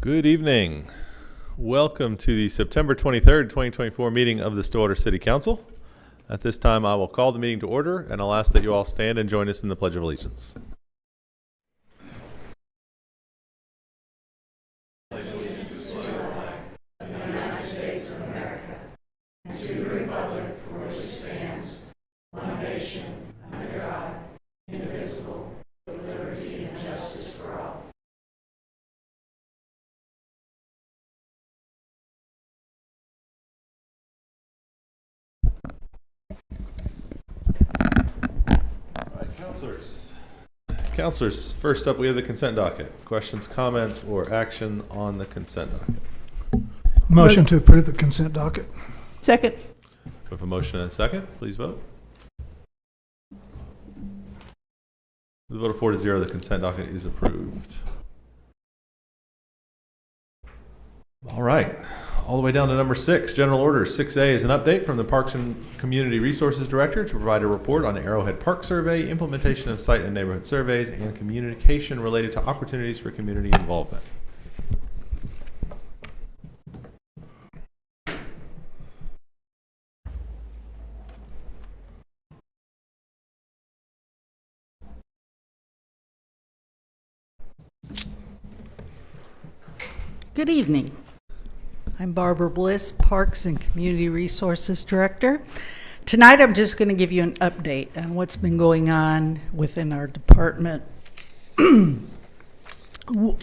Good evening. Welcome to the September 23rd, 2024 meeting of the Stillwater City Council. At this time, I will call the meeting to order, and I'll ask that you all stand and join us in the Pledge of Allegiance. Councilors, first up we have the consent docket. Questions, comments, or action on the consent docket? Motion to approve the consent docket. Second. With a motion and a second, please vote. The vote of 4-0, the consent docket is approved. All right. All the way down to number 6, General Order 6A is an update from the Parks and Community Resources Director to provide a report on the Arrowhead Park Survey, implementation of site and neighborhood surveys, and communication related to opportunities for community involvement. Good evening. I'm Barbara Bliss, Parks and Community Resources Director. Tonight I'm just going to give you an update on what's been going on within our department.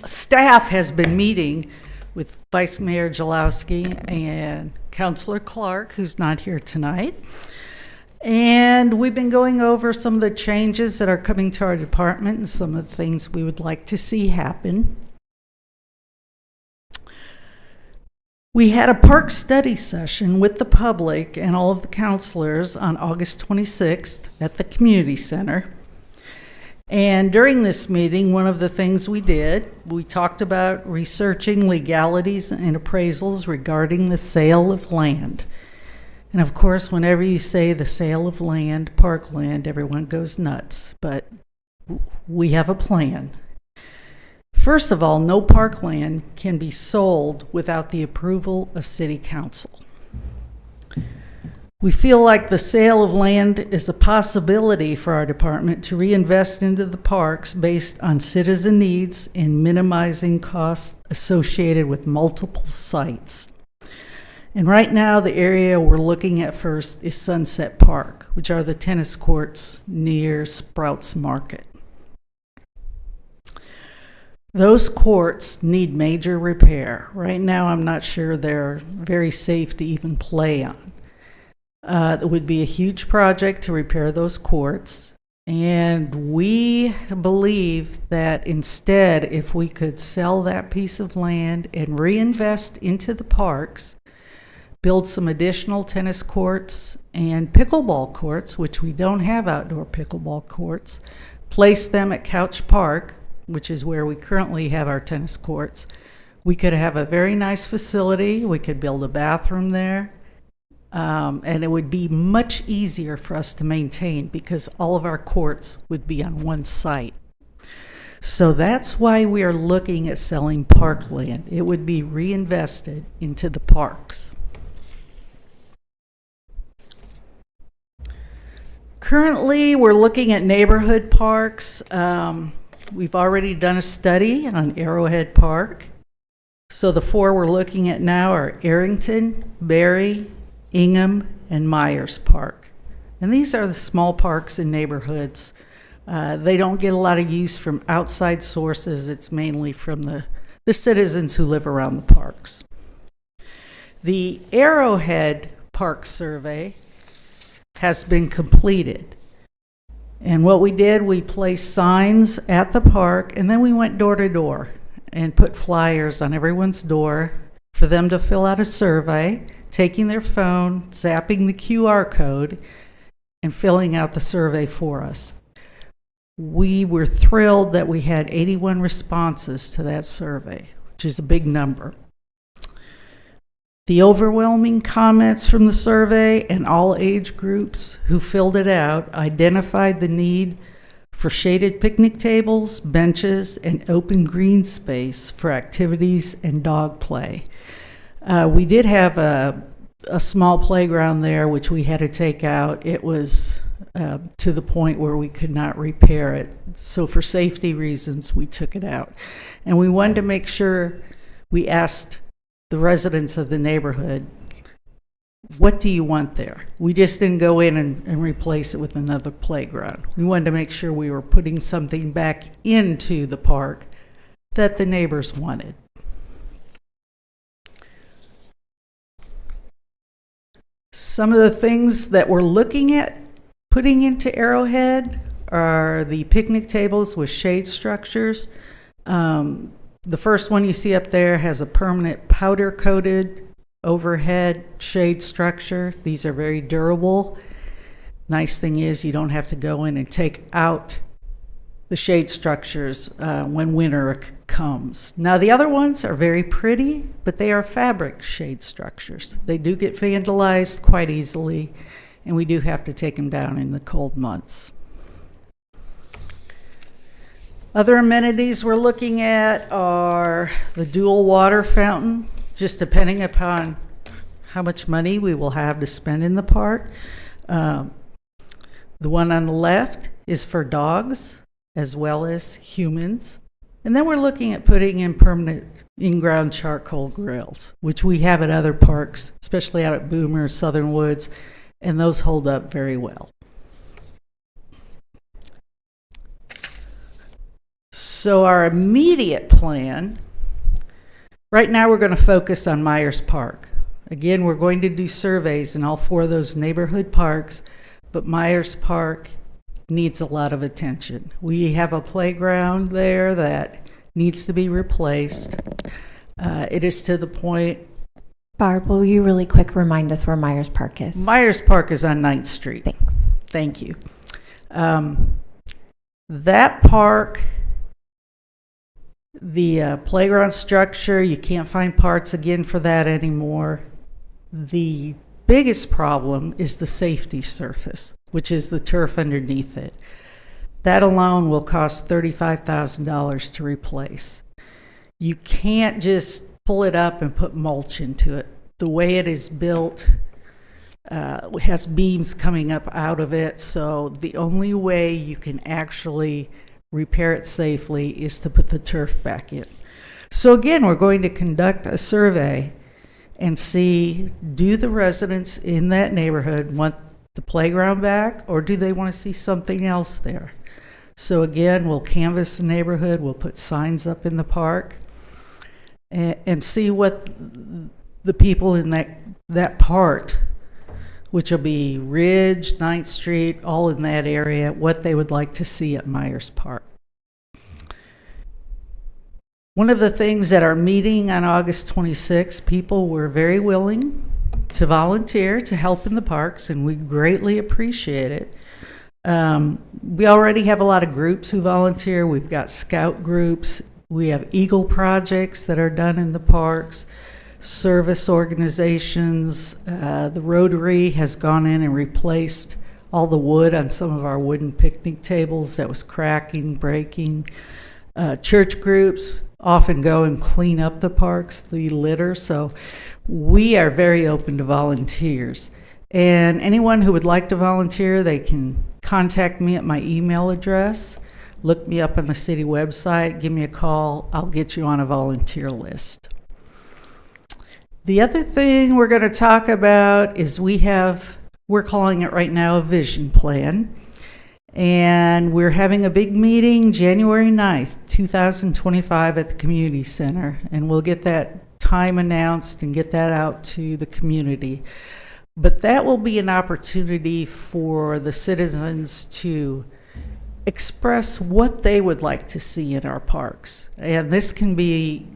Staff has been meeting with Vice Mayor Jalowski and Councilor Clark, who's not here tonight. And we've been going over some of the changes that are coming to our department and some of the things we would like to see happen. We had a park study session with the public and all of the counselors on August 26th at the community center. And during this meeting, one of the things we did, we talked about researching legalities and appraisals regarding the sale of land. And of course, whenever you say the sale of land, parkland, everyone goes nuts, but we have a plan. First of all, no parkland can be sold without the approval of City Council. We feel like the sale of land is a possibility for our department to reinvest into the parks based on citizen needs and minimizing costs associated with multiple sites. And right now, the area we're looking at first is Sunset Park, which are the tennis courts near Sprouts Market. Those courts need major repair. Right now, I'm not sure they're very safe to even play on. It would be a huge project to repair those courts. And we believe that instead, if we could sell that piece of land and reinvest into the parks, build some additional tennis courts and pickleball courts, which we don't have outdoor pickleball courts, place them at Couch Park, which is where we currently have our tennis courts. We could have a very nice facility. We could build a bathroom there. And it would be much easier for us to maintain because all of our courts would be on one site. So that's why we are looking at selling parkland. It would be reinvested into the parks. Currently, we're looking at neighborhood parks. We've already done a study on Arrowhead Park. So the 4 we're looking at now are Arrington, Berry, Ingham, and Myers Park. And these are the small parks in neighborhoods. They don't get a lot of use from outside sources. It's mainly from the citizens who live around the parks. The Arrowhead Park survey has been completed. And what we did, we placed signs at the park, and then we went door to door and put flyers on everyone's door for them to fill out a survey, taking their phone, zapping the QR code, and filling out the survey for us. We were thrilled that we had 81 responses to that survey, which is a big number. The overwhelming comments from the survey and all age groups who filled it out identified the need for shaded picnic tables, benches, and open green space for activities and dog play. We did have a small playground there, which we had to take out. It was to the point where we could not repair it. So for safety reasons, we took it out. And we wanted to make sure we asked the residents of the neighborhood, what do you want there? We just didn't go in and replace it with another playground. We wanted to make sure we were putting something back into the park that the neighbors wanted. Some of the things that we're looking at putting into Arrowhead are the picnic tables with shade structures. The first one you see up there has a permanent powder-coated overhead shade structure. These are very durable. Nice thing is you don't have to go in and take out the shade structures when winter comes. Now the other ones are very pretty, but they are fabric shade structures. They do get vandalized quite easily, and we do have to take them down in the cold months. Other amenities we're looking at are the dual water fountain, just depending upon how much money we will have to spend in the park. The one on the left is for dogs as well as humans. And then we're looking at putting in permanent in-ground charcoal grills, which we have at other parks, especially out at Boomer, Southern Woods, and those hold up very well. So our immediate plan, right now we're going to focus on Myers Park. Again, we're going to do surveys in all 4 of those neighborhood parks, but Myers Park needs a lot of attention. We have a playground there that needs to be replaced. It is to the point. Barb, will you really quick remind us where Myers Park is? Myers Park is on 9th Street. Thanks. Thank you. That park, the playground structure, you can't find parts again for that anymore. The biggest problem is the safety surface, which is the turf underneath it. That alone will cost $35,000 to replace. You can't just pull it up and put mulch into it. The way it is built, it has beams coming up out of it, so the only way you can actually repair it safely is to put the turf back in. So again, we're going to conduct a survey and see, do the residents in that neighborhood want the playground back, or do they want to see something else there? So again, we'll canvass the neighborhood, we'll put signs up in the park, and see what the people in that part, which will be Ridge, 9th Street, all in that area, what they would like to see at Myers Park. One of the things at our meeting on August 26th, people were very willing to volunteer to help in the parks, and we greatly appreciate it. We already have a lot of groups who volunteer. We've got scout groups. We have Eagle projects that are done in the parks, service organizations. The Rotary has gone in and replaced all the wood on some of our wooden picnic tables that was cracking, breaking. Church groups often go and clean up the parks, the litter. So we are very open to volunteers. And anyone who would like to volunteer, they can contact me at my email address. Look me up on the city website, give me a call, I'll get you on a volunteer list. The other thing we're going to talk about is we're calling it right now a vision plan. And we're having a big meeting January 9th, 2025 at the community center. And we'll get that time announced and get that out to the community. But that will be an opportunity for the citizens to express what they would like to see in our parks. And this can be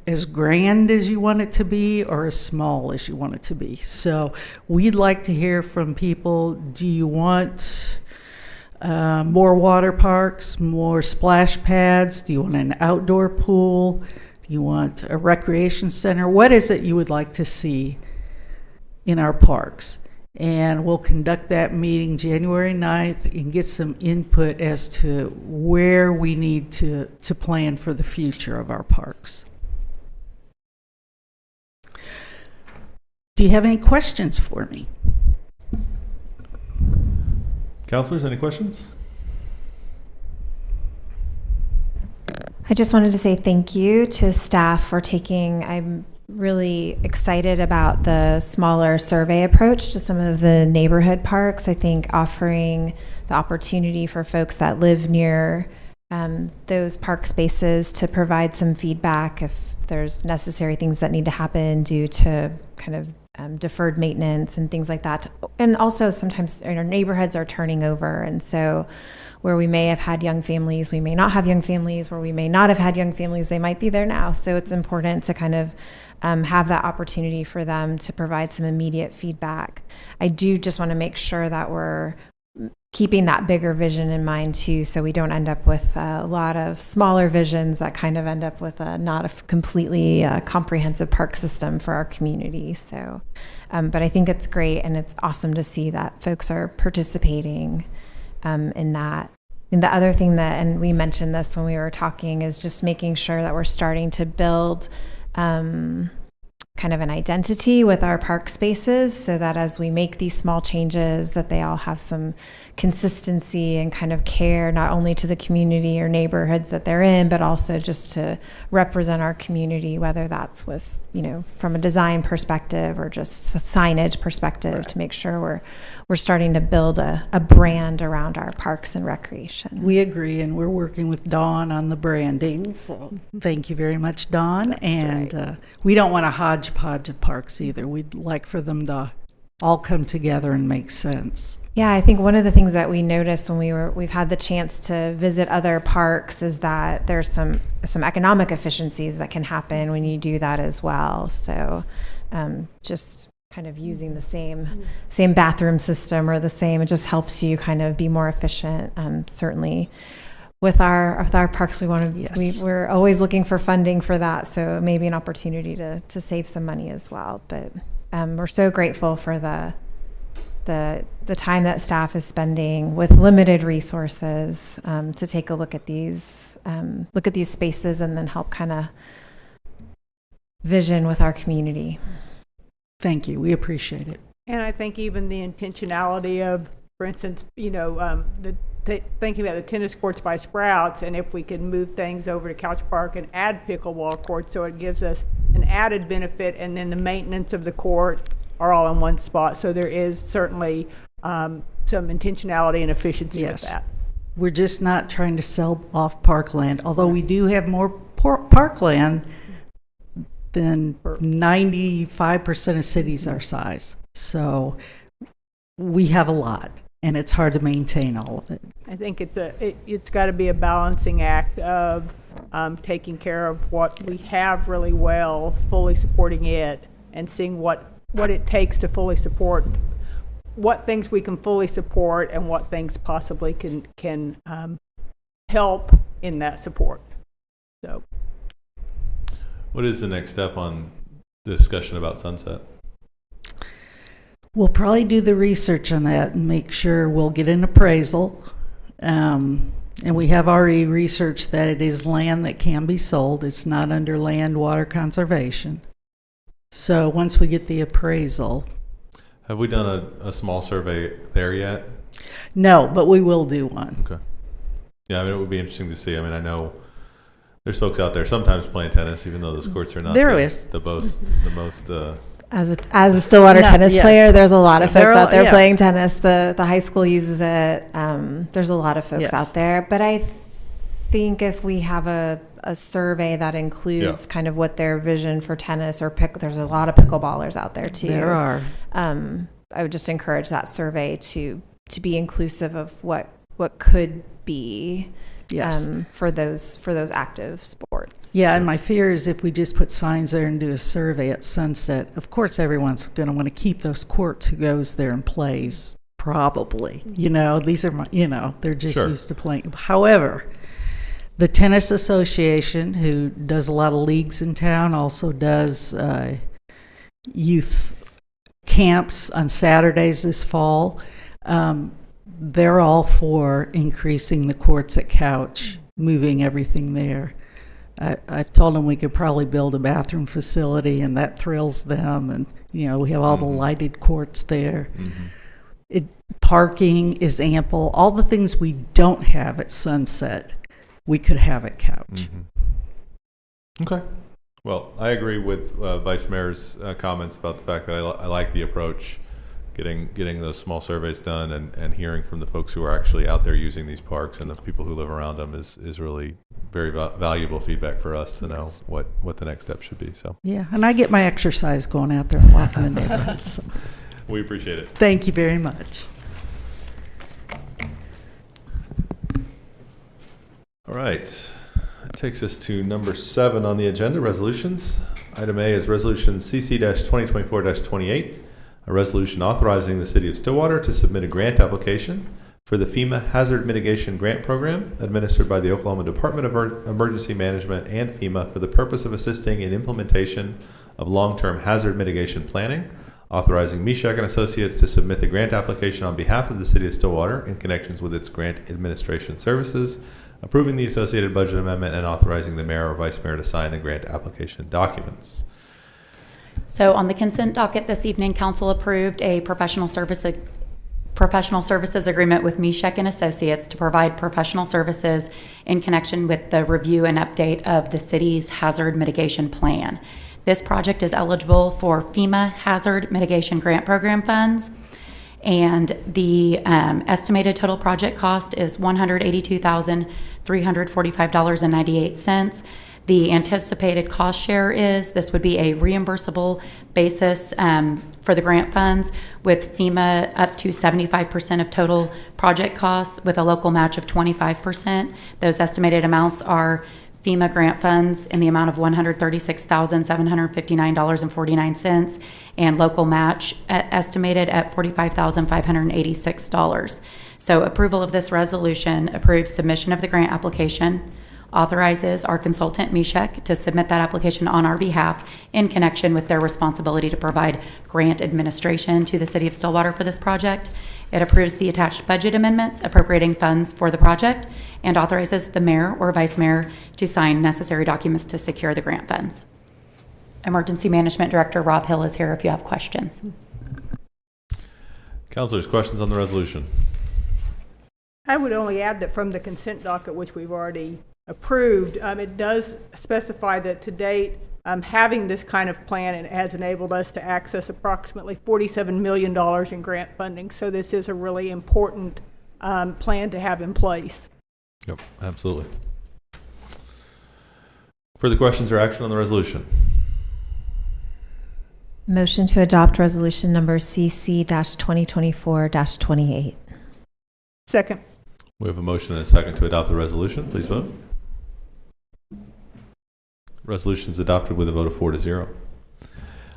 as grand as you want it to be or as small as you want it to be. So we'd like to hear from people. Do you want more water parks, more splash pads? Do you want an outdoor pool? Do you want a recreation center? What is it you would like to see in our parks? And we'll conduct that meeting January 9th and get some input as to where we need to plan for the future of our parks. Do you have any questions for me? Counselors, any questions? I just wanted to say thank you to staff for I'm really excited about the smaller survey approach to some of the neighborhood parks. I think offering the opportunity for folks that live near those park spaces to provide some feedback if there's necessary things that need to happen due to kind of deferred maintenance and things like that. And also sometimes our neighborhoods are turning over, and so where we may have had young families, we may not have young families. Where we may not have had young families, they might be there now. So it's important to kind of have that opportunity for them to provide some immediate feedback. I do just want to make sure that we're keeping that bigger vision in mind too, so we don't end up with a lot of smaller visions that kind of end up with not a completely comprehensive park system for our community. So, but I think it's great, and it's awesome to see that folks are participating in that. And the other thing that, and we mentioned this when we were talking, is just making sure that we're starting to build kind of an identity with our park spaces, so that as we make these small changes, that they all have some consistency and kind of care, not only to the community or neighborhoods that they're in, but also just to represent our community, whether that's with, from a design perspective or just a signage perspective, right, to make sure we're starting to build a brand around our parks and recreation. We agree, and we're working with Dawn on the branding, so thank you very much, Dawn. That's and right. We don't want a hodgepodge of parks either. We'd like for them to all come together and make sense. Yeah, I think one of the things that we noticed when we've had the chance to visit other parks is that there's some economic efficiencies that can happen when you do that as well. So just kind of using the same bathroom system or it just helps you kind of be more efficient. Certainly with our parks, Yes. we're always looking for funding for that. So maybe an opportunity to save some money as well. But we're so grateful for the time that staff is spending with limited resources to take a look at these spaces and then help kind of vision with our community. Thank you. We appreciate it. And I think even the intentionality of, for instance, thinking about the tennis courts by Sprouts, and if we can move things over to Couch Park and add pickleball courts, so it gives us an added benefit, and then the maintenance of the court are all in one spot. So there is certainly some intentionality and efficiency with that. We're just not trying to sell off parkland, although we do have more parkland than 95% of cities our size. So we have a lot, and it's hard to maintain all of it. I think it's got to be a balancing act of taking care of what we have really well, fully supporting it, and seeing what it takes to fully support, what things we can fully support and what things possibly can help in that support. So, What is the next step on the discussion about Sunset? We'll probably do the research on that and make sure we'll get an appraisal. And we have already researched that it is land that can be sold. It's not under land water conservation. So once we get the appraisal. Have we done a small survey there yet? No, but we will do one. Okay. Yeah, I mean, it would be interesting to see. I mean, I know there's folks out there sometimes playing tennis, even though those courts are not the most As a Stillwater tennis player, there's a lot of folks out there playing tennis. The high school uses it. There's a lot of folks out there. But I think if we have a survey that includes kind of what their vision for tennis or there's a lot of pickleballers out there too. There are. I would just encourage that survey to be inclusive of what could be. Yes. For those active sports. Yeah, and my fear is if we just put signs there and do a survey at Sunset, of course everyone's going to want to keep those courts who goes there and plays, probably. These are they're just used to playing. However, the Tennis Association, who does a lot of leagues in town, also does youth camps on Saturdays this fall. They're all for increasing the courts at Couch, moving everything there. I've told them we could probably build a bathroom facility, and that thrills them. And, you know, we have all the lighted courts there. Parking is ample. All the things we don't have at Sunset, we could have at Couch. Okay. Well, I agree with Vice Mayor's comments about the fact that I like the approach, getting those small surveys done and hearing from the folks who are actually out there using these parks and the people who live around them is really very valuable feedback for us to know what the next step should be. So Yeah, and I get my exercise going out there and walking the neighborhoods. So. we appreciate it. Thank you very much. All right. That takes us to number 7 on the agenda, resolutions. Item A is Resolution CC-2024-28, a resolution authorizing the City of Stillwater to submit a grant application for the FEMA Hazard Mitigation Grant Program administered by the Oklahoma Department of Emergency Management and FEMA for the purpose of assisting in implementation of long-term hazard mitigation planning, authorizing Mishak and Associates to submit the grant application on behalf of the City of Stillwater in connections with its grant administration services, approving the associated budget amendment, and authorizing the mayor or vice mayor to sign the grant application documents. So on the consent docket this evening, council approved a professional services agreement with Mishak and Associates to provide professional services in connection with the review and update of the city's hazard mitigation plan. This project is eligible for FEMA Hazard Mitigation Grant Program funds, and the estimated total project cost is $182,345.98. The anticipated cost share is, this would be a reimbursable basis for the grant funds, with FEMA up to 75% of total project costs with a local match of 25%. Those estimated amounts are FEMA grant funds in the amount of $136,759.49 and local match estimated at $45,586. So approval of this resolution approves submission of the grant application, authorizes our consultant Mishak to submit that application on our behalf in connection with their responsibility to provide grant administration to the City of Stillwater for this project. It approves the attached budget amendments appropriating funds for the project and authorizes the mayor or vice mayor to sign necessary documents to secure the grant funds. Emergency Management Director Rob Hill is here if you have questions. Councilors, questions on the resolution? I would only add that from the consent docket, which we've already approved, it does specify that to date, having this kind of plan, it has enabled us to access approximately $47 million in grant funding. So this is a really important plan to have in place. Yep, absolutely. Further questions or action on the resolution? Motion to adopt resolution number CC-2024-28. Second. We have a motion and a second to adopt the resolution. Please vote. Resolution is adopted with a vote of 4-0.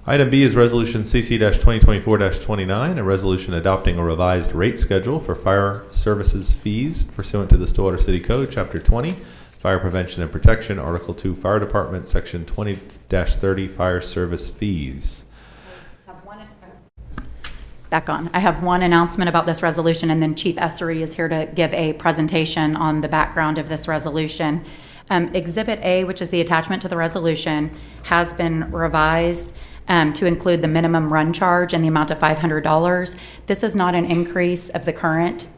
Item B is Resolution CC-2024-29, a resolution adopting a revised rate schedule for fire services fees pursuant to the Stillwater City Code, Chapter 20, Fire Prevention and Protection, Article 2, Fire Department, Section 20-30, Fire Service Fees. Back on. I have one announcement about this resolution, and then Chief Essery is here to give a presentation on the background of this resolution. Exhibit A, which is the attachment to the resolution, has been revised to include the minimum run charge in the amount of $500. This is not an increase of the current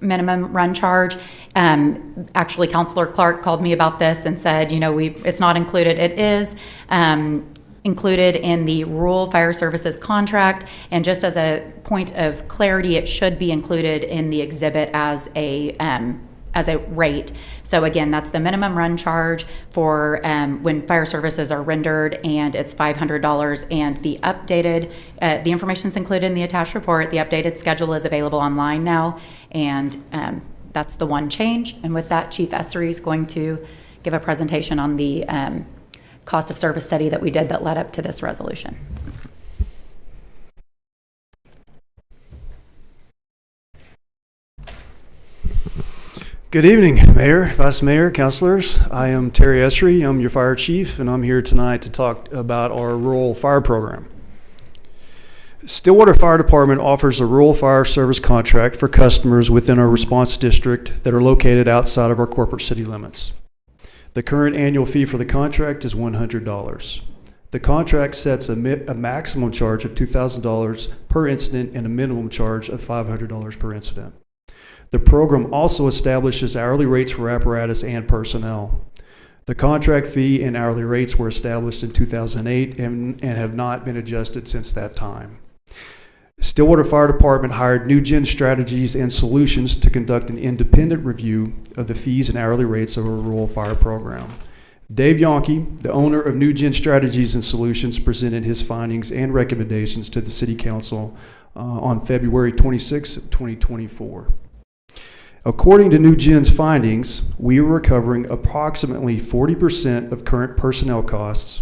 minimum run charge. Actually, Councilor Clark called me about this and said, it's not included. It is included in the rural fire services contract, and just as a point of clarity, it should be included in the exhibit as a rate. So again, that's the minimum run charge for when fire services are rendered, and it's $500. And the updated, the information is included in the attached report. The updated schedule is available online now, and that's the one change. And with that, Chief Essery is going to give a presentation on the cost of service study that we did that led up to this resolution. Good evening, Mayor, Vice Mayor, Councilors. I am Terry Essery. I'm your fire chief, and I'm here tonight to talk about our rural fire program. Stillwater Fire Department offers a rural fire service contract for customers within our response district that are located outside of our corporate city limits. The current annual fee for the contract is $100. The contract sets a maximum charge of $2,000 per incident and a minimum charge of $500 per incident. The program also establishes hourly rates for apparatus and personnel. The contract fee and hourly rates were established in 2008 and have not been adjusted since that time. Stillwater Fire Department hired New Gen Strategies and Solutions to conduct an independent review of the fees and hourly rates of a rural fire program. Dave Yonke, the owner of New Gen Strategies and Solutions, presented his findings and recommendations to the City Council on February 26, 2024. According to New Gen's findings, we are recovering approximately 40% of current personnel costs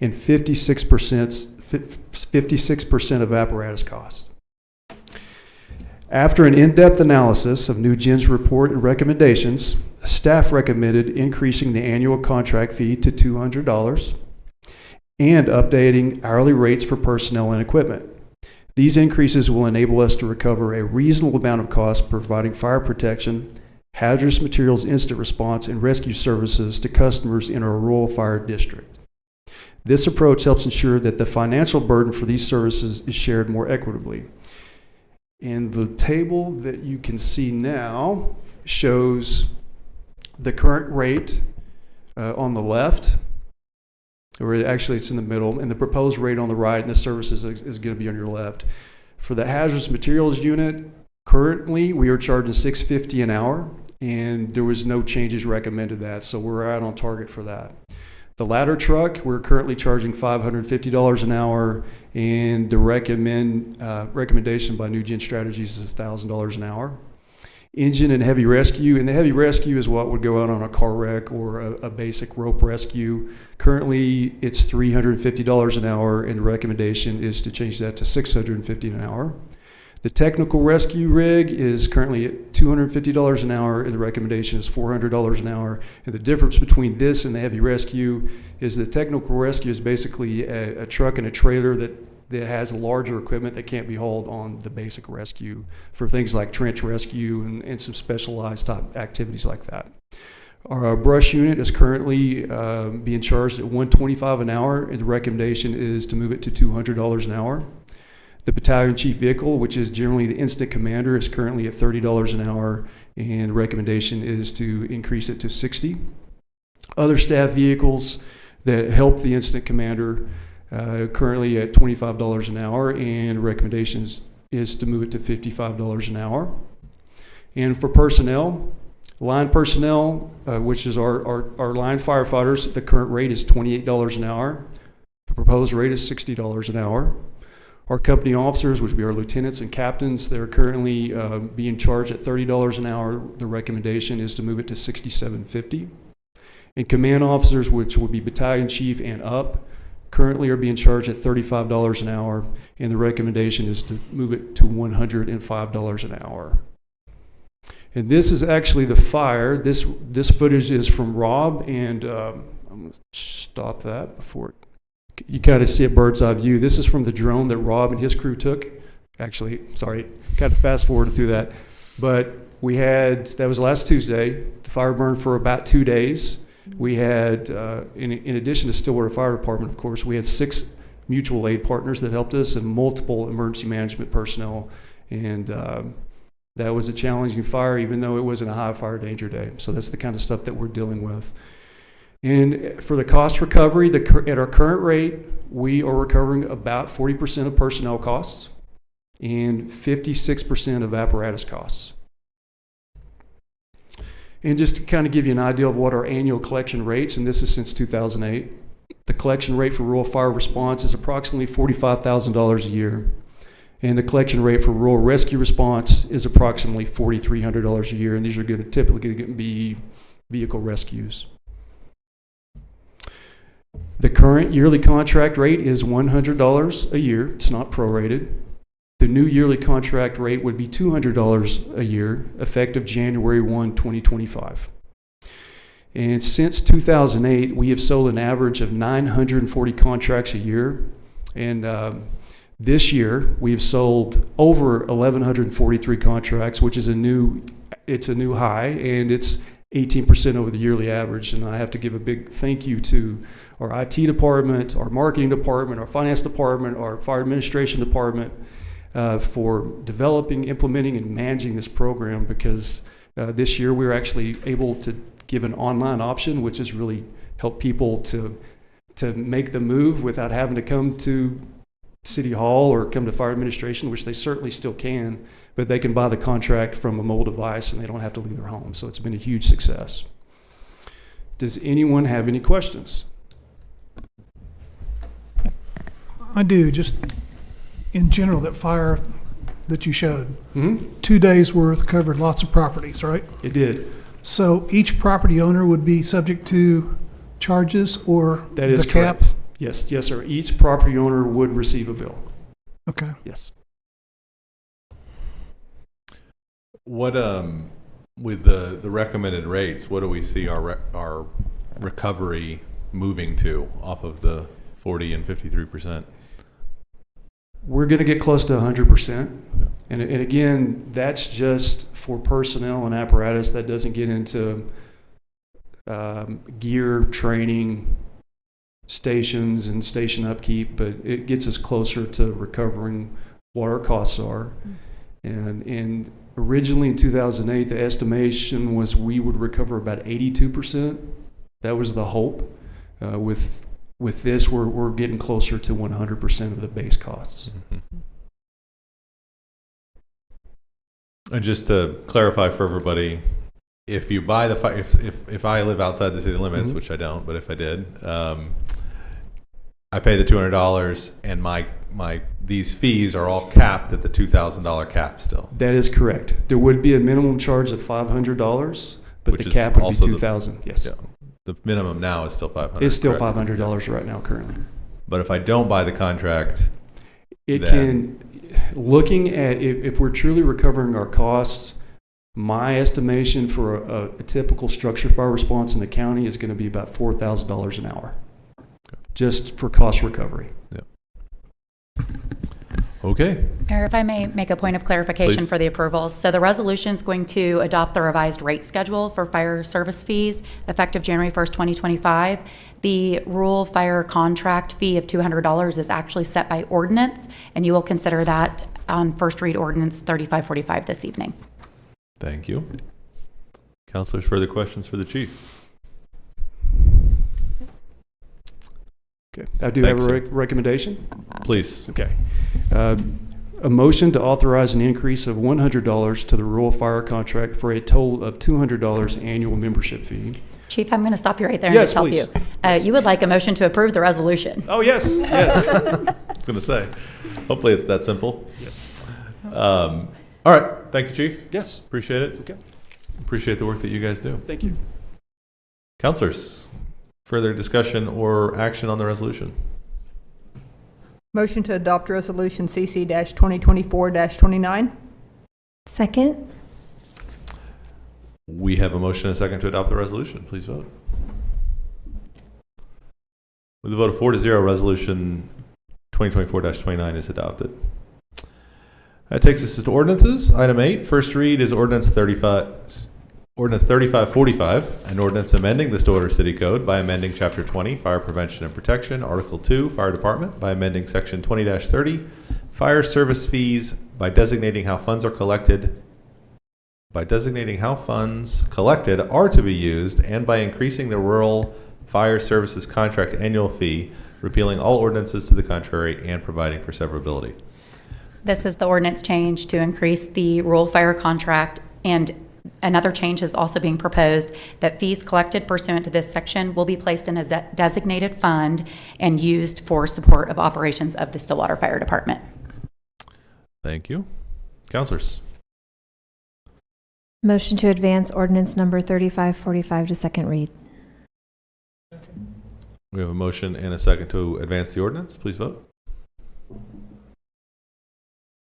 and 56% of apparatus costs. After an in-depth analysis of New Gen's report and recommendations, staff recommended increasing the annual contract fee to $200 and updating hourly rates for personnel and equipment. These increases will enable us to recover a reasonable amount of cost providing fire protection, hazardous materials instant response, and rescue services to customers in our rural fire district. This approach helps ensure that the financial burden for these services is shared more equitably. And the table that you can see now shows the current rate on the left, or actually it's in the middle, and the proposed rate on the right, and the services is going to be on your left. For the hazardous materials unit, currently we are charging $650 an hour, and there was no changes recommended that, so we're out on target for that. The ladder truck, we're currently charging $550 an hour, and the recommendation by New Gen Strategies is $1,000 an hour. Engine and heavy rescue, and the heavy rescue is what would go out on a car wreck or a basic rope rescue. Currently, it's $350 an hour, and the recommendation is to change that to $650 an hour. The technical rescue rig is currently at $250 an hour, and the recommendation is $400 an hour. And the difference between this and the heavy rescue is the technical rescue is basically a truck and a trailer that has larger equipment that can't be hauled on the basic rescue for things like trench rescue and some specialized type activities like that. Our brush unit is currently being charged at $125 an hour, and the recommendation is to move it to $200 an hour. The battalion chief vehicle, which is generally the incident commander, is currently at $30 an hour, and the recommendation is to increase it to $60. Other staff vehicles that help the incident commander currently at $25 an hour, and recommendations is to move it to $55 an hour. And for personnel, line personnel, which is our line firefighters, the current rate is $28 an hour. The proposed rate is $60 an hour. Our company officers, which would be our lieutenants and captains, they're currently being charged at $30 an hour. The recommendation is to move it to $67.50. And command officers, which would be battalion chief and up, currently are being charged at $35 an hour, and the recommendation is to move it to $105 an hour. And this is actually the fire. This footage is from Rob, and I'm going to stop that before you kind of see a bird's eye view. This is from the drone that Rob and his crew took. Actually, sorry, kind of fast forwarded through that. But that was last Tuesday. The fire burned for about 2 days. We had, in addition to Stillwater Fire Department, of course, we had 6 mutual aid partners that helped us and multiple emergency management personnel. And that was a challenging fire, even though it wasn't a high fire danger day. So that's the kind of stuff that we're dealing with. And for the cost recovery, at our current rate, we are recovering about 40% of personnel costs and 56% of apparatus costs. And just to kind of give you an idea of what our annual collection rates, and this is since 2008, the collection rate for rural fire response is approximately $45,000 a year. And the collection rate for rural rescue response is approximately $4,300 a year. And these are going to typically be vehicle rescues. The current yearly contract rate is $100 a year. It's not prorated. The new yearly contract rate would be $200 a year, effective January 1, 2025. And since 2008, we have sold an average of 940 contracts a year. And This year, we've sold over 1,143 contracts, which is a new high, and it's 18% over the yearly average. And I have to give a big thank you to our IT department, our marketing department, our finance department, our fire administration department for developing, implementing, and managing this program, because this year we were actually able to give an online option, which has really helped people to make the move without having to come to City Hall or come to fire administration, which they certainly still can, but they can buy the contract from a mobile device and they don't have to leave their home. So it's been a huge success. Does anyone have any questions? I do, just in general, that fire that you showed, Mm-hmm. 2 days worth covered lots of properties, right? It did. So each property owner would be subject to charges or That is the cap? correct. Yes, sir. Each property owner would receive a bill. Okay. Yes. What with the recommended rates, what do we see our recovery moving to off of the 40 and 53%? We're going to get close to 100%. And again, that's just for personnel and apparatus. That doesn't get into gear, training, stations, and station upkeep, but it gets us closer to recovering what our costs are. And originally in 2008, the estimation was we would recover about 82%. That was the hope. With this, we're getting closer to 100% of the base costs. Mm-hmm. And just to clarify for everybody, if you buy the fire, if I live outside the city limits, Mm-hmm. which I don't, but if I did, I pay the $200, and my these fees are all capped at the $2,000 cap still. That is correct. There would be a minimum charge of $500, but Which the is cap would be also $2,000. Yes, Yeah, the minimum now is still $500. it's still correct? $500 right now currently. But if I don't buy the contract, It Then- looking at if we're truly recovering our costs, my estimation for a typical structure fire response in the county is going to be about $4,000 an hour, just for cost recovery. okay. Mayor, if I may make a point of clarification Please. for the approvals. So the resolution is going to adopt the revised rate schedule for fire service fees effective January 1st, 2025. The rural fire contract fee of $200 is actually set by ordinance, and you will consider that on first read ordinance 3545 this evening. Thank you. Counselors, further questions for the chief? Okay, I do Thanks, have a sir. recommendation. Please. Okay. A motion to authorize an increase of $100 to the rural fire contract for a total of $200 annual membership fee. Chief, I'm going to stop you right there and Yes, just help please. you. You would like a motion to approve the resolution. Oh, yes, yes. I was going to say, hopefully it's that simple. Yes. All right. Thank you, Chief. Yes. Appreciate it. Okay. Appreciate the work that you guys do. Thank you. Counselors, further discussion or action on the resolution? Motion to adopt resolution CC-2024-29. Second? We have a motion and a second to adopt the resolution. Please vote. With a vote of 4-0, resolution 2024-29 is adopted. That takes us to ordinances. Item 8, first read is ordinance 3545, an ordinance amending the Stillwater City Code by amending Chapter 20, Fire Prevention and Protection, Article 2, Fire Department, by amending Section 20-30, Fire Service Fees, by designating how funds collected are to be used, and by increasing the Rural Fire Services Contract annual fee, repealing all ordinances to the contrary, and providing for severability. This is the ordinance change to increase the rural fire contract, and another change is also being proposed that fees collected pursuant to this section will be placed in a designated fund and used for support of operations of the Stillwater Fire Department. Thank you. Counselors? Motion to advance ordinance number 3545 to second read. We have a motion and a second to advance the ordinance. Please vote.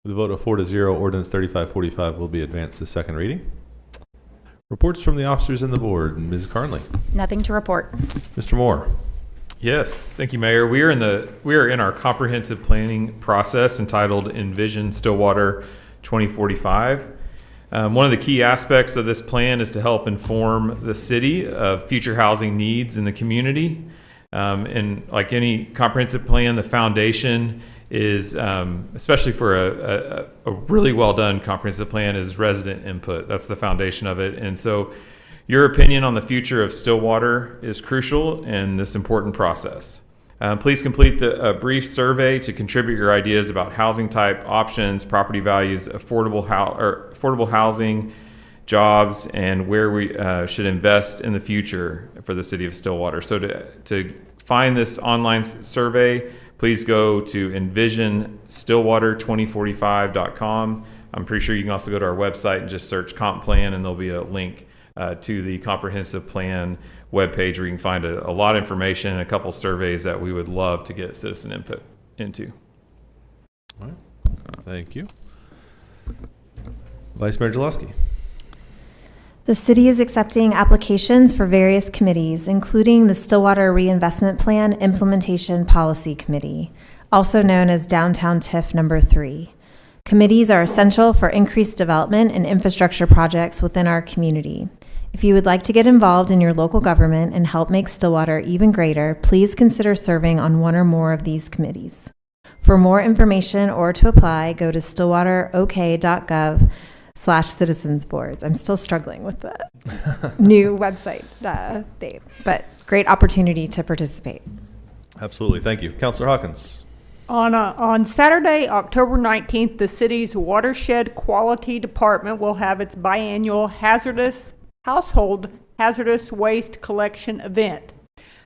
With a vote of 4-0, ordinance 3545 will be advanced to second reading. Reports from the officers and the board. Ms. Carnley. Nothing to report. Mr. Moore. Yes, thank you, Mayor. We are in our comprehensive planning process entitled Envision Stillwater 2045. One of the key aspects of this plan is to help inform the city of future housing needs in the community. And like any comprehensive plan, the foundation is, especially for a really well done comprehensive plan, is resident input. That's the foundation of it. And so your opinion on the future of Stillwater is crucial in this important process. Please complete a brief survey to contribute your ideas about housing type, options, property values, affordable housing, jobs, and where we should invest in the future for the city of Stillwater. So to find this online survey, please go to envisionstillwater2045.com. I'm pretty sure you can also go to our website and just search comp plan, and there'll be a link to the comprehensive plan webpage where you can find a lot of information and a couple surveys that we would love to get citizen input into. All right. Thank you. Vice Mayor Jalowski. The city is accepting applications for various committees, including the Stillwater Reinvestment Plan Implementation Policy Committee, also known as Downtown TIF Number 3. Committees are essential for increased development and infrastructure projects within our community. If you would like to get involved in your local government and help make Stillwater even greater, please consider serving on one or more of these committees. For more information or to apply, go to stillwaterok.gov/citizens boards. I'm still struggling with the new website, Dave, but great opportunity to participate. Absolutely. Thank you. Councilor Hawkins. On Saturday, October 19th, the city's Watershed Quality Department will have its biannual household hazardous waste collection event.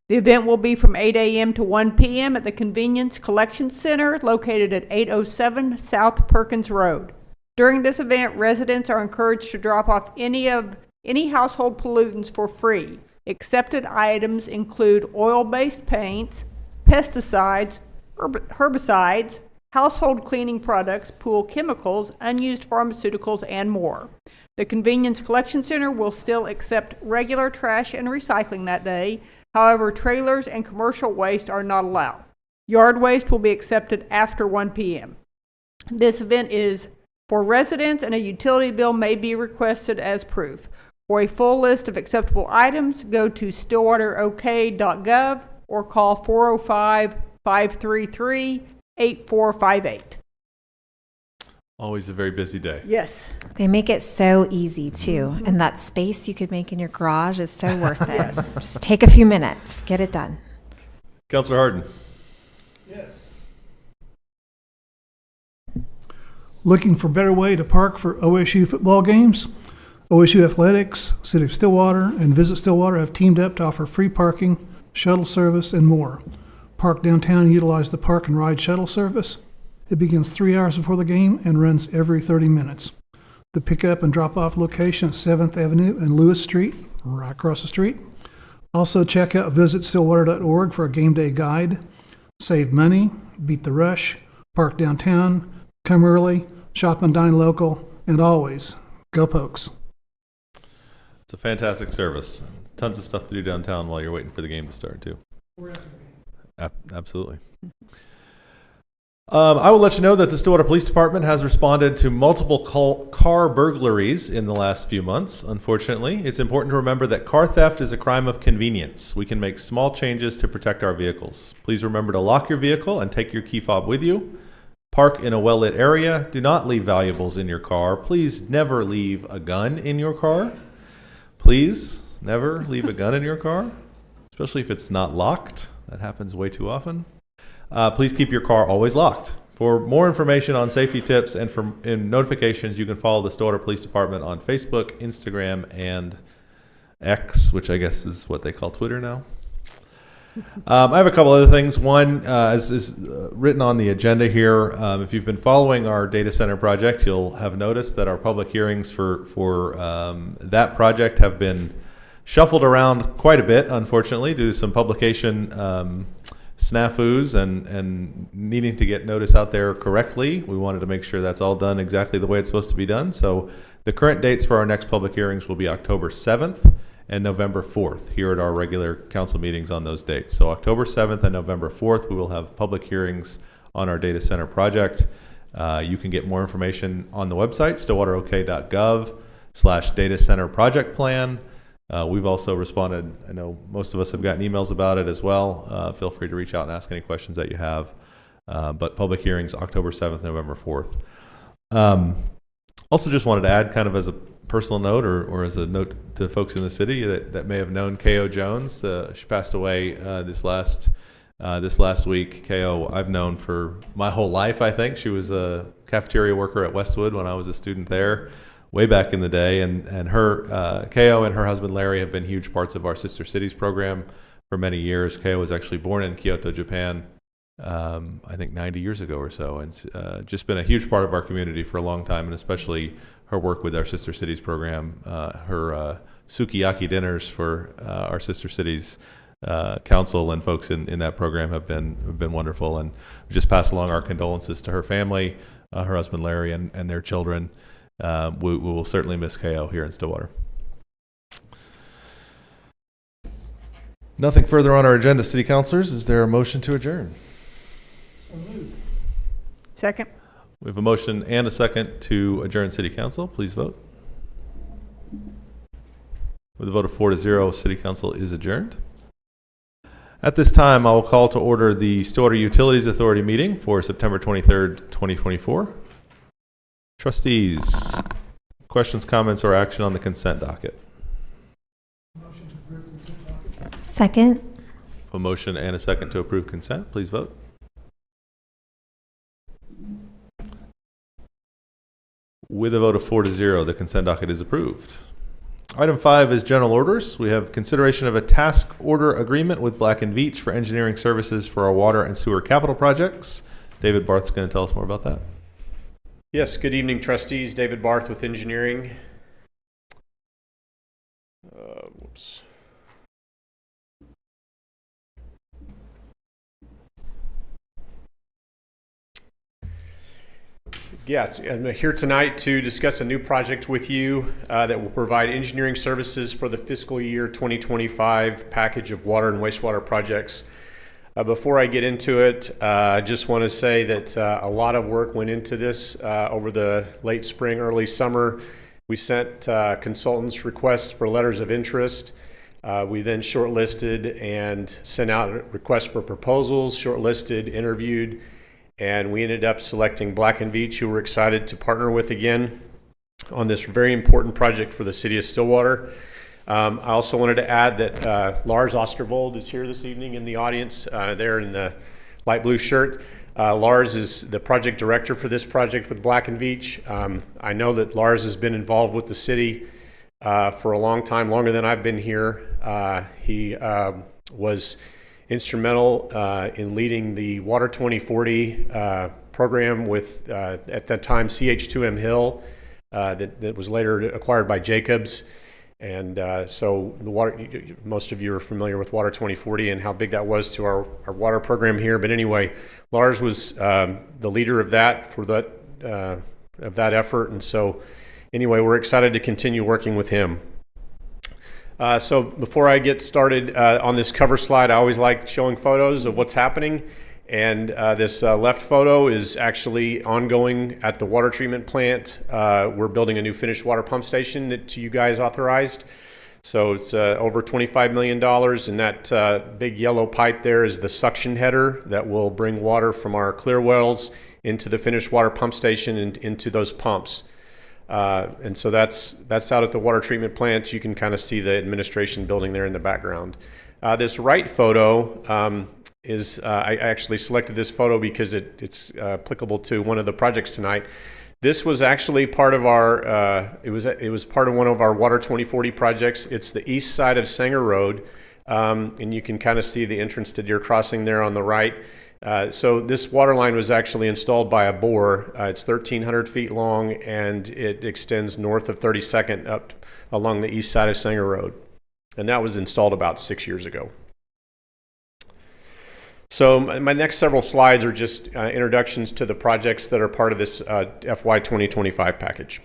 The event will be from 8 a.m. to 1 p.m. at the Convenience Collection Center located at 807 South Perkins Road. During this event, residents are encouraged to drop off any household pollutants for free. Accepted items include oil-based paints, pesticides, herbicides, household cleaning products, pool chemicals, unused pharmaceuticals, and more. The Convenience Collection Center will still accept regular trash and recycling that day. However, trailers and commercial waste are not allowed. Yard waste will be accepted after 1 p.m. This event is for residents, and a utility bill may be requested as proof. For a full list of acceptable items, go to stillwaterok.gov or call 405-533-8458. Always a very busy day. Yes. They make it so easy, too. And that space you could make in your garage is so worth it. Just take a few minutes. Get it done. Councilor Harden. Yes. Looking for a better way to park for OSU football games? OSU Athletics, City of Stillwater, and Visit Stillwater have teamed up to offer free parking, shuttle service, and more. Park downtown and utilize the park and ride shuttle service. It begins 3 hours before the game and runs every 30 minutes. The pickup and drop-off location at 7th Avenue and Lewis Street, right across the street. Also check out visitstillwater.org for a game day guide. Save money, beat the rush, park downtown, come early, shop and dine local, and always, go Pokes. It's a fantastic service. Tons of stuff to do downtown while you're waiting for the game to start, too. Absolutely. I will let you know that the Stillwater Police Department has responded to multiple car burglaries in the last few months. Unfortunately, it's important to remember that car theft is a crime of convenience. We can make small changes to protect our vehicles. Please remember to lock your vehicle and take your key fob with you. Park in a well-lit area. Do not leave valuables in your car. Please never leave a gun in your car. Please never leave a gun in your car, especially if it's not locked. That happens way too often. Please keep your car always locked. For more information on safety tips and for notifications, you can follow the Stillwater Police Department on Facebook, Instagram, and X, which I guess is what they call Twitter now. I have a couple other things. One is written on the agenda here. If you've been following our data center project, you'll have noticed that our public hearings for that project have been shuffled around quite a bit, unfortunately, due to some publication snafus and needing to get notice out there correctly. We wanted to make sure that's all done exactly the way it's supposed to be done. So the current dates for our next public hearings will be October 7th and November 4th here at our regular council meetings on those dates. So October 7th and November 4th, we will have public hearings on our data center project. You can get more information on the website, stillwaterok.gov/data center project plan. We've also responded. I know most of us have gotten emails about it as well. Feel free to reach out and ask any questions that you have. But public hearings, October 7th, November 4th. Also just wanted to add, kind of as a personal note or as a note to folks in the city that may have known K.O. Jones. She passed away this last week. K.O. I've known for my whole life, I think. She was a cafeteria worker at Westwood when I was a student there way back in the day. And her K.O. and her husband Larry have been huge parts of our Sister Cities program for many years. K.O. was actually born in Kyoto, Japan, I think 90 years ago or so, and just been a huge part of our community for a long time, and especially her work with our Sister Cities program, her sukiyaki dinners for our Sister Cities council and folks in that program have been wonderful. And we just pass along our condolences to her family, her husband Larry, and their children. We will certainly miss KO here in Stillwater. Nothing further on our agenda, city councilors. Is there a motion to adjourn? Second. We have a motion and a second to adjourn city council. Please vote. With a vote of 4-0, city council is adjourned. At this time, I will call to order the Stillwater Utilities Authority meeting for September 23rd, 2024. Trustees, questions, comments, or action on the consent docket? Second. A motion and a second to approve consent. Please vote. With a vote of 4-0, the consent docket is approved. Item 5 is general orders. We have consideration of a task order agreement with Black & Veatch for engineering services for our water and sewer capital projects. David Barth's going to tell us more about that. Yes, good evening, trustees. David Barth with engineering. Whoops. Yeah, I'm here tonight to discuss a new project with you that will provide engineering services for the fiscal year 2025 package of water and wastewater projects. Before I get into it, I just want to say that a lot of work went into this over the late spring, early summer. We sent consultants requests for letters of interest. We then shortlisted and sent out requests for proposals, shortlisted, interviewed, and we ended up selecting Black & Veatch, who we're excited to partner with again on this very important project for the city of Stillwater. I also wanted to add that Lars Ostervold is here this evening in the audience, there in the light blue shirt. Lars is the project director for this project with Black & Veatch. I know that Lars has been involved with the city for a long time, longer than I've been here. He was instrumental in leading the Water 2040 program with, at that time, CH2M Hill, that was later acquired by Jacobs. And so the water, most of you are familiar with Water 2040 and how big that was to our water program here. But anyway, Lars was the leader of that for that effort. And so anyway, we're excited to continue working with him. So before I get started on this cover slide, I always like showing photos of what's happening. And this left photo is actually ongoing at the water treatment plant. We're building a new finished water pump station that you guys authorized. So it's over $25 million. And that big yellow pipe there is the suction header that will bring water from our clear wells into the finished water pump station and into those pumps. And so that's out at the water treatment plant. You can kind of see the administration building there in the background. This right photo is I actually selected this photo because it's applicable to one of the projects tonight. This was actually part of our it was part of one of our Water 2040 projects. It's the east side of Sanger Road, and you can kind of see the entrance to Deer Crossing there on the right. So this water line was actually installed by a bore. It's 1,300 feet long, and it extends north of 32nd up along the east side of Sanger Road. And that was installed about 6 years ago. So my next several slides are just introductions to the projects that are part of this FY 2025 package.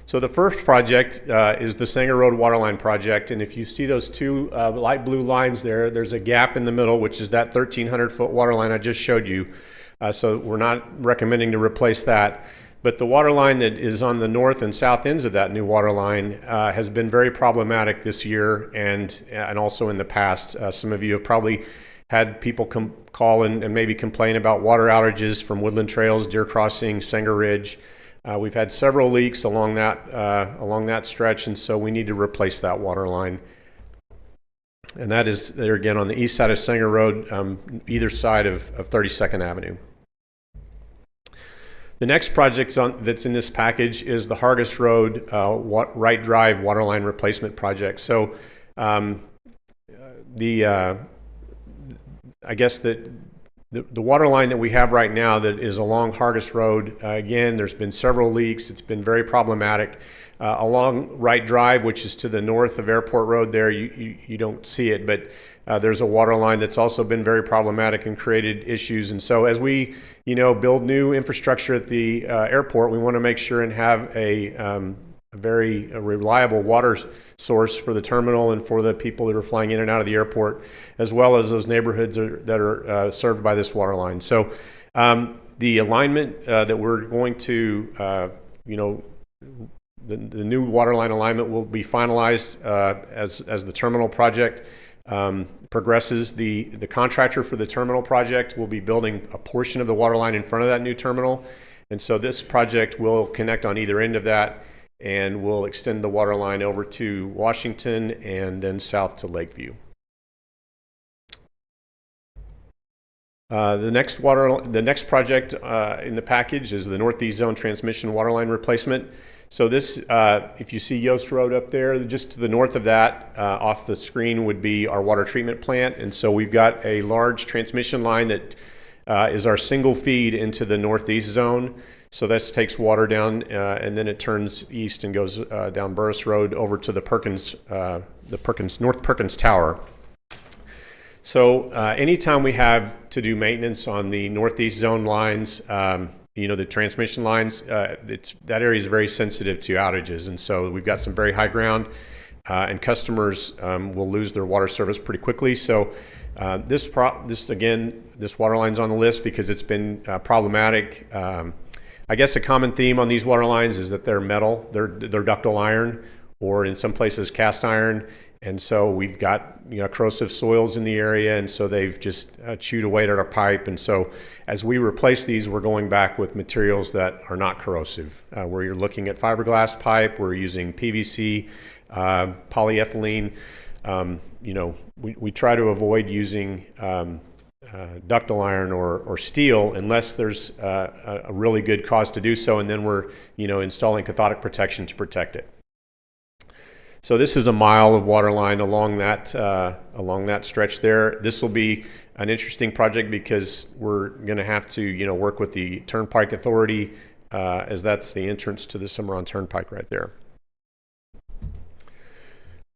So the first project is the Sanger Road Waterline Project, and if you see those two light blue lines there, there's a gap in the middle, which is that 1,300-foot water line I just showed you. So we're not recommending to replace that. But the water line that is on the north and south ends of that new water line has been very problematic this year and also in the past. Some of you have probably had people call and maybe complain about water outages from Woodland Trails, Deer Crossing, Sanger Ridge. We've had several leaks along that stretch, and so we need to replace that water line. And that is there again on the east side of Sanger Road, either side of 32nd Avenue. The next project that's in this package is the Hargis Road Right Drive Waterline Replacement Project. So I guess that the water line that we have right now that is along Hargis Road, again, there's been several leaks. It's been very problematic. Along Right Drive, which is to the north of Airport Road there, you don't see it, but there's a water line that's also been very problematic and created issues. And so as we, build new infrastructure at the airport, we want to make sure and have a very reliable water source for the terminal and for the people that are flying in and out of the airport, as well as those neighborhoods that are served by this water line. So the alignment that we're going to, the new water line alignment will be finalized as the terminal project progresses. The contractor for the terminal project will be building a portion of the water line in front of that new terminal. And so this project will connect on either end of that, and we'll extend the water line over to Washington and then south to Lakeview. The next project in the package is the Northeast Zone Transmission Waterline Replacement. So this, if you see Yost Road up there, just to the north of that, off the screen would be our water treatment plant. And so we've got a large transmission line that is our single feed into the Northeast Zone. So this takes water down, and then it turns east and goes down Burris Road over to the North Perkins Tower. So anytime we have to do maintenance on the Northeast Zone lines, the transmission lines, that area is very sensitive to outages, and so we've got some very high ground, and customers will lose their water service pretty quickly. So this water line's on the list because it's been problematic. I guess a common theme on these water lines is that they're metal, they're ductile iron, or in some places cast iron, and so we've got corrosive soils in the area, and so they've just chewed away at our pipe. And so as we replace these, we're going back with materials that are not corrosive. Where you're looking at fiberglass pipe, we're using PVC, polyethylene. We try to avoid using ductile iron or steel unless there's a really good cause to do so, and then we're installing cathodic protection to protect it. So this is a mile of water line along that stretch there. This will be an interesting project because we're going to have to work with the Turnpike Authority, as that's the entrance to the Cimarron Turnpike right there.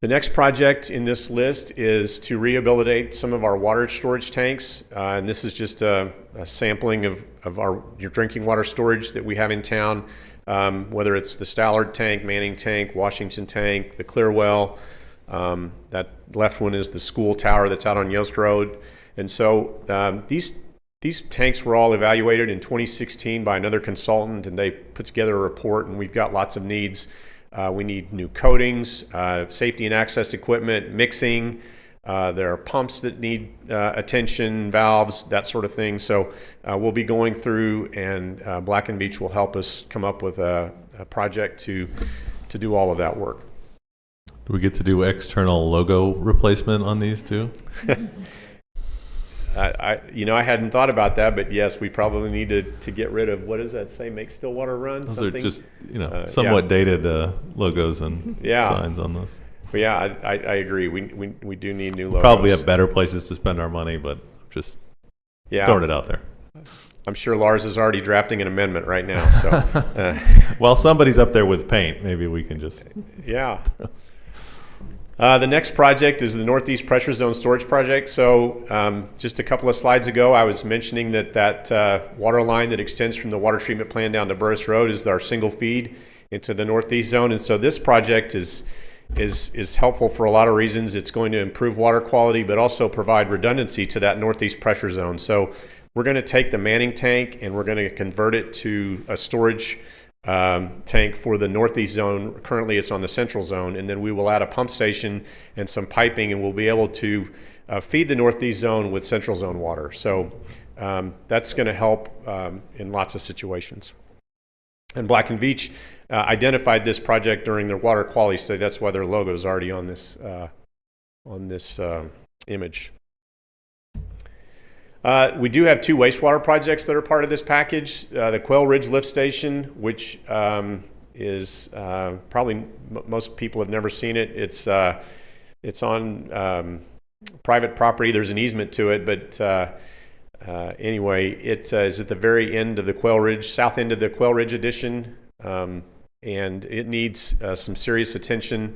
The next project in this list is to rehabilitate some of our water storage tanks, and this is just a sampling of your drinking water storage that we have in town, whether it's the Stallard tank, Manning tank, Washington tank, the Clearwell. That left one is the school tower that's out on Yost Road. And so these tanks were all evaluated in 2016 by another consultant, and they put together a report, and we've got lots of needs. We need new coatings, safety and access equipment, mixing. There are pumps that need attention, valves, that sort of thing. So we'll be going through, and Black & Beach will help us come up with a project to do all of that work. Do we get to do external logo replacement on these too? I hadn't thought about that, but yes, we probably need to get rid of, what does that say, make Stillwater run? Those something? are just somewhat dated logos and Yeah. signs on those. But yeah, I agree. We do need new logos. Probably have better places to spend our money, but just throwing it out there. I'm sure Lars is already drafting an amendment right now. So, While somebody's up there with paint, maybe we can just. Yeah. The next project is the Northeast Pressure Zone Storage Project. So just a couple of slides ago, I was mentioning that water line that extends from the water treatment plant down to Burris Road is our single feed into the northeast zone. And so this project is helpful for a lot of reasons. It's going to improve water quality, but also provide redundancy to that northeast pressure zone. So we're going to take the Manning tank and we're going to convert it to a storage tank for the northeast zone. Currently it's on the central zone, and then we will add a pump station and some piping, and we'll be able to feed the northeast zone with central zone water. So that's going to help in lots of situations. And Black and Veatch identified this project during their water quality study. That's why their logo is already on this image. We do have 2 wastewater projects that are part of this package. The Quail Ridge Lift Station, which is probably most people have never seen it. It's on private property. There's an easement to it, but anyway, it is at the very end of the Quail Ridge, south end of the Quail Ridge addition, and it needs some serious attention.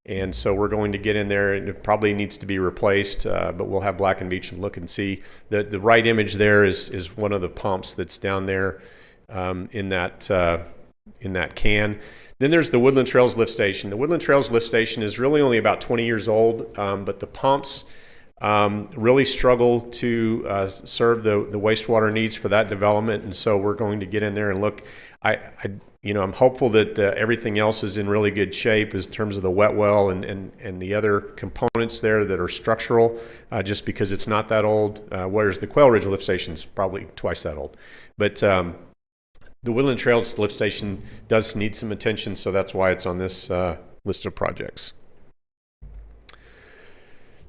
And so we're going to get in there, and it probably needs to be replaced, but we'll have Black and Veatch look and see. The right image there is one of the pumps that's down there in that can. Then there's the Woodland Trails Lift Station. The Woodland Trails Lift Station is really only about 20 years old, but the pumps really struggle to serve the wastewater needs for that development, and so we're going to get in there and look. I'm hopeful that everything else is in really good shape in terms of the wet well and the other components there that are structural, just because it's not that old, whereas the Quail Ridge Lift Station is probably twice that old. But the Woodland Trails Lift Station does need some attention, so that's why it's on this list of projects.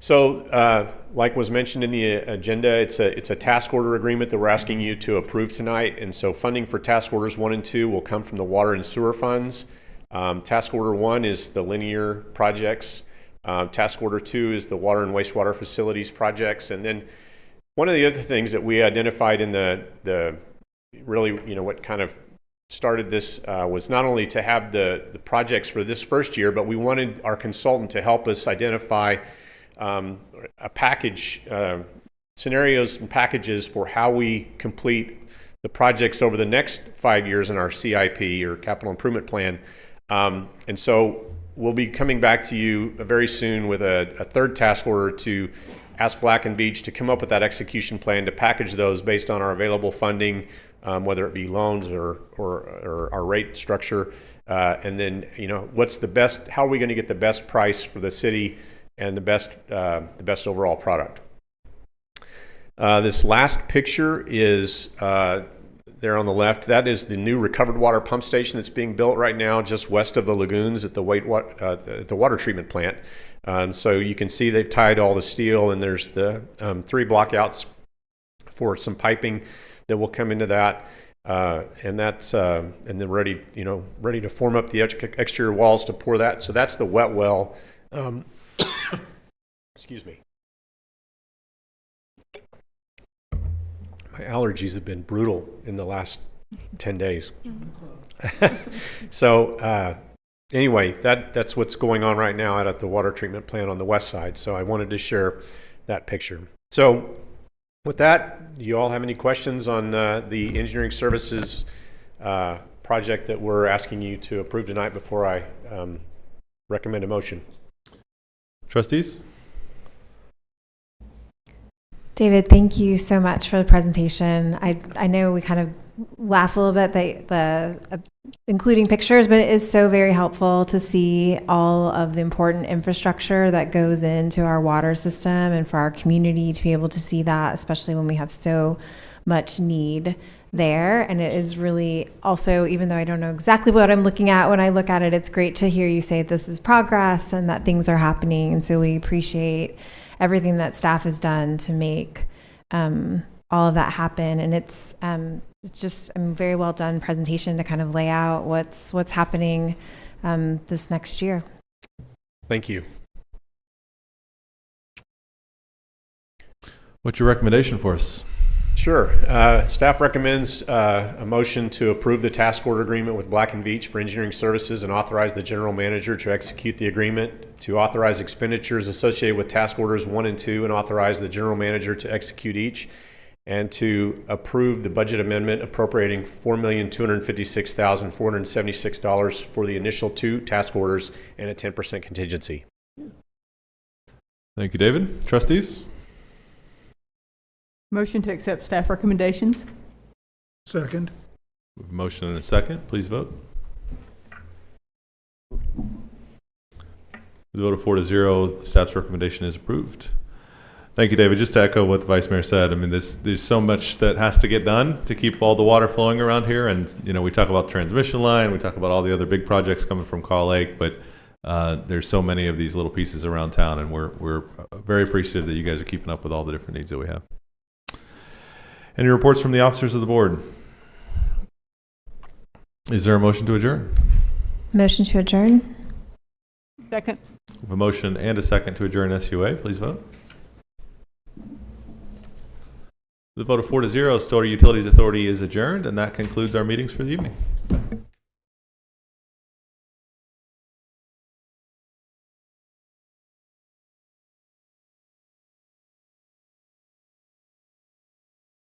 So, like was mentioned in the agenda, it's a task order agreement that we're asking you to approve tonight. And so funding for task orders 1 and 2 will come from the water and sewer funds. Task order 1 is the linear projects. Task order 2 is the water and wastewater facilities projects. And then one of the other things that we identified in the really, what kind of started this was not only to have the projects for this first year, but we wanted our consultant to help us identify a package, scenarios and packages for how we complete the projects over the next 5 years in our CIP or capital improvement plan. And so we'll be coming back to you very soon with a third task order to ask Black and Veatch to come up with that execution plan to package those based on our available funding, whether it be loans or our rate structure. And then, what's the best, how are we going to get the best price for the city and the best overall product. This last picture is there on the left. That is the new recovered water pump station that's being built right now just west of the lagoons at the water treatment plant. So you can see they've tied all the steel, and there's the 3 blockouts for some piping that will come into that. And that's and then ready to form up the exterior walls to pour that. So that's the wet well. Excuse me. My allergies have been brutal in the last 10 days. So anyway, that's what's going on right now out at the water treatment plant on the west side. So I wanted to share that picture. So with that, do you all have any questions on the engineering services project that we're asking you to approve tonight before I recommend a motion? Trustees? David, thank you so much for the presentation. I know we kind of laugh a little bit that including pictures, but it is so very helpful to see all of the important infrastructure that goes into our water system and for our community to be able to see that, especially when we have so much need there. And it is really also, even though I don't know exactly what I'm looking at when I look at it, it's great to hear you say this is progress and that things are happening. And so we appreciate everything that staff has done to make all of that happen. And it's just a very well done presentation to kind of lay out what's happening this next year. Thank you. What's your recommendation for us? Sure. Staff recommends a motion to approve the task order agreement with Black and Veatch for engineering services and authorize the general manager to execute the agreement, to authorize expenditures associated with task orders 1 and 2, and authorize the general manager to execute each, and to approve the budget amendment appropriating $4,256,476 for the initial 2 task orders and a 10% contingency. Thank you, David. Trustees? Motion to accept staff recommendations. Second. We have a motion and a second. Please vote. With a vote of 4-0, the staff's recommendation is approved. Thank you, David. Just to echo what the Vice Mayor said, I mean, there's so much that has to get done to keep all the water flowing around here. And, you know, we talk about transmission line, we talk about all the other big projects coming from Caw Lake, but there's so many of these little pieces around town, and we're very appreciative that you guys are keeping up with all the different needs that we have. Any reports from the officers of the board? Is there a motion to adjourn? Motion to adjourn. Second. We have a motion and a second to adjourn SUA. Please vote. The vote of 4-0, Stillwater Utilities Authority is adjourned, and that concludes our meetings for the evening.